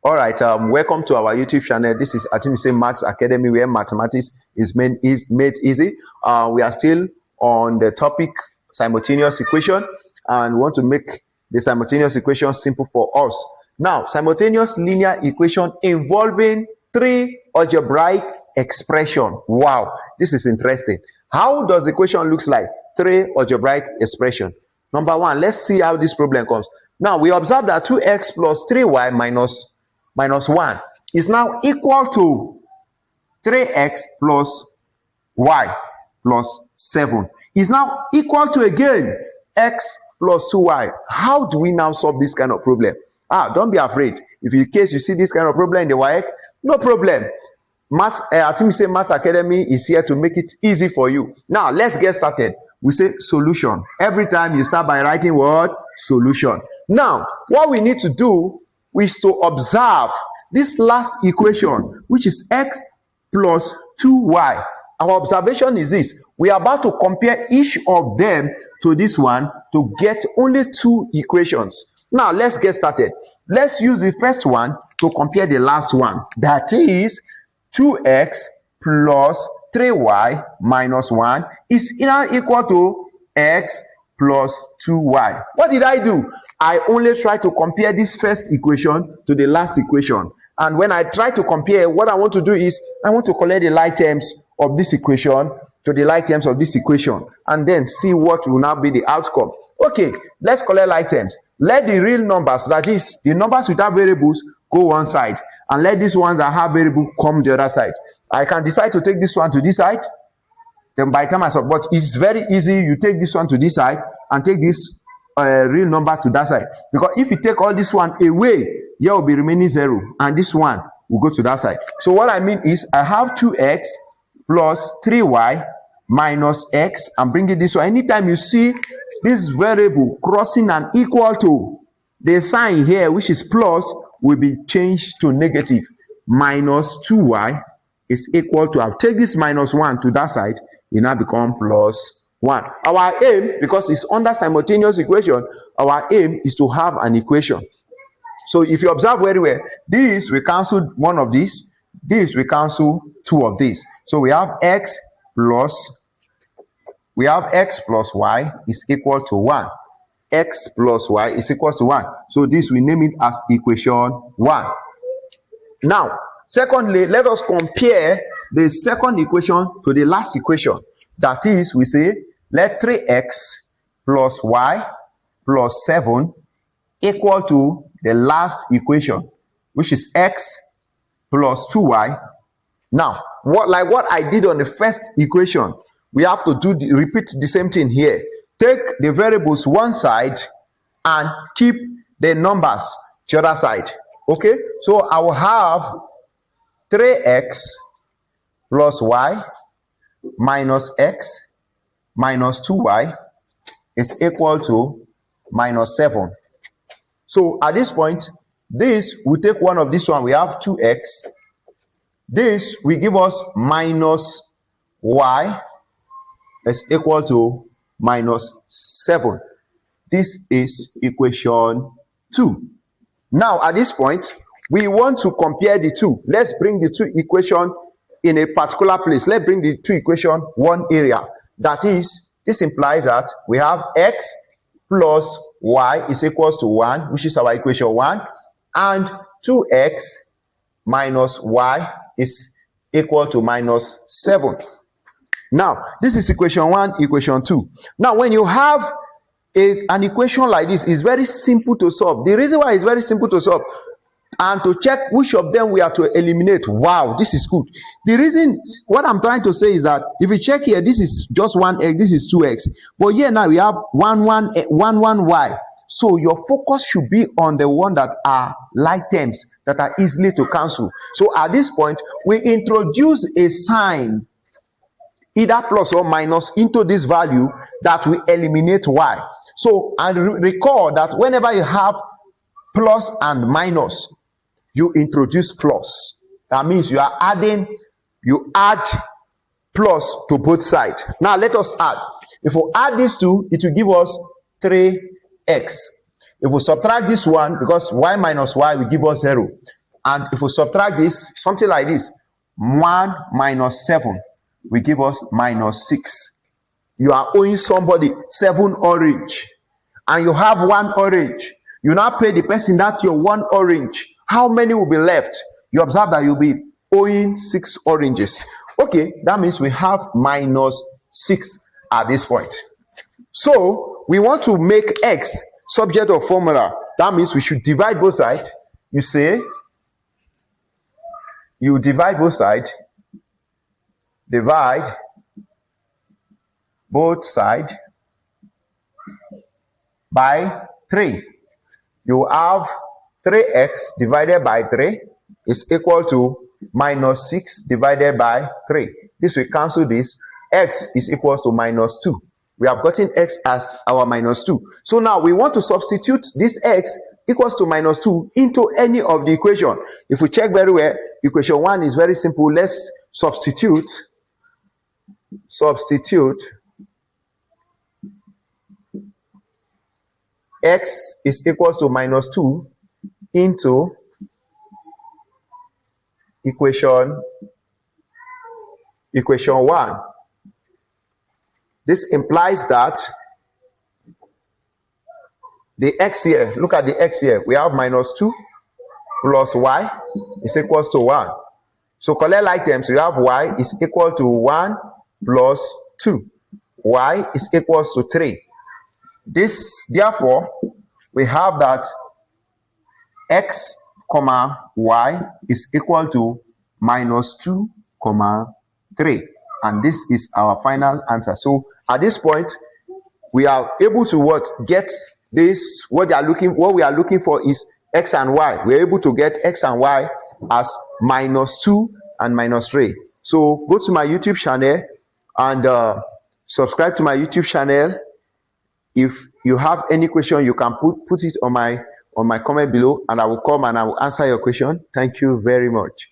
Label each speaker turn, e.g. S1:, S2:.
S1: All right, welcome to our YouTube channel. This is Simultaneous Maths Academy, where mathematics is made easy. We are still on the topic simultaneous equation, and we want to make the simultaneous equation simple for us. Now, simultaneous linear equation involving three algebraic expression. Wow, this is interesting. How does the equation looks like? Three algebraic expression. Number one, let's see how this problem comes. Now, we observe that 2x plus 3y minus 1 is now equal to 3x plus y plus 7 is now equal to again x plus 2y. How do we now solve this kind of problem? Don't be afraid. If in case you see this kind of problem in the WAEC, no problem. Maths Academy is here to make it easy for you. Now let's get started. We say solution. Every time you start by writing word solution. Now what we need to do is to observe this last equation, which is x plus 2y. Our observation is this: we are about to compare each of them to this one to get only two equations. Now let's get started. Let's use the first one to compare the last one. That is 2x plus 3y minus 1 is now equal to x plus 2y. What did I do? I only try to compare this first equation to the last equation. And when I try to compare, what I want to do is I want to collect the like terms of this equation to the like terms of this equation, and then see what will now be the outcome. Okay, let's collect like terms. Let the real numbers, that is the numbers without variables, go one side, and let these ones that have variable come the other side. I can decide to take this one to this side. Then by the time I solve, but it's very easy. You take this one to this side and take this real number to that side, because if you take all this one away, here will be remaining 0, and this one will go to that side. So what I mean is I have 2x plus 3y minus x, and bring it this way. Anytime you see this variable crossing an equal to, the sign here, which is plus, will be changed to negative. Minus 2y is equal to, I'll take this minus 1 to that side, it now become plus 1. Our aim, because it's under simultaneous equation, our aim is to have an equation. So if you observe very well, this we cancel one of these, this we cancel two of these. So we have x plus y is equal to 1. X plus y is equal to 1. So this we name it as equation 1. Now, secondly, let us compare the second equation to the last equation. That is, we say, let 3x plus y plus 7 equal to the last equation, which is x plus 2y. Now, what I did on the first equation, we have to repeat the same thing here. Take the variables one side and keep the numbers the other side. Okay, so I will have 3x plus y minus x minus 2y is equal to minus 7. So at this point, this we take one of this one, we have 2x. This will give us minus y is equal to minus 7. This is equation 2. Now at this point, we want to compare the two. Let's bring the two equations in a particular place. Let's bring the two equations one area. That is, this implies that we have x plus y is equals to 1, which is our equation 1, and 2x minus y is equal to minus 7. Now, this is equation 1, equation 2. Now, when you have an equation like this, it's very simple to solve. The reason why it's very simple to solve and to check which of them we have to eliminate. Wow, this is good. The reason, what I'm trying to say is that if you check here, this is just 1x, this is 2x. But here now we have 1, 1, y. So your focus should be on the one that are like terms that are easily to cancel. So at this point, we introduce a sign, either plus or minus, into this value that we eliminate y. So and recall that whenever you have plus and minus, you introduce plus. That means you add plus to both sides. Now let us add. If we add these two, it will give us 3x. If we subtract this one, because y minus y will give us 0, And if we subtract this, something like this, 1 minus 7 will give us minus 6. You are owing somebody 7 orange and you have 1 orange. You now pay the person that your 1 orange. How many will be left? You observe that you'll be owing 6 oranges. Okay, that means we have minus 6 at this point. So we want to make x subject of formula. That means we should divide both sides. You say you divide both sides. Divide both sides by 3. You have 3x divided by 3 is equal to minus 6 divided by 3. This will cancel this. X is equal to minus 2. We have gotten x as our minus 2. So now we want to substitute this x equals to minus 2 into any of the equation. If we check very well, equation 1 is very simple. Let's substitute x is equals to minus 2 into equation 1. This implies that the x here, look at the x here, we have minus 2 plus y is equals to 1. So collect like terms, we have y is equal to 1 plus 2. Y is equals to 3. This, therefore, we have that x comma y is equal to minus 2 comma 3. And this is our final answer. So at this point, we are able to what? Get this, what we are looking for is x and y. We are able to get x and y as minus 2 and minus 3. So go to my YouTube channel and subscribe to my YouTube channel. If you have any question, you can put it on my comment below, and I will come and I will answer your question. Thank you very much.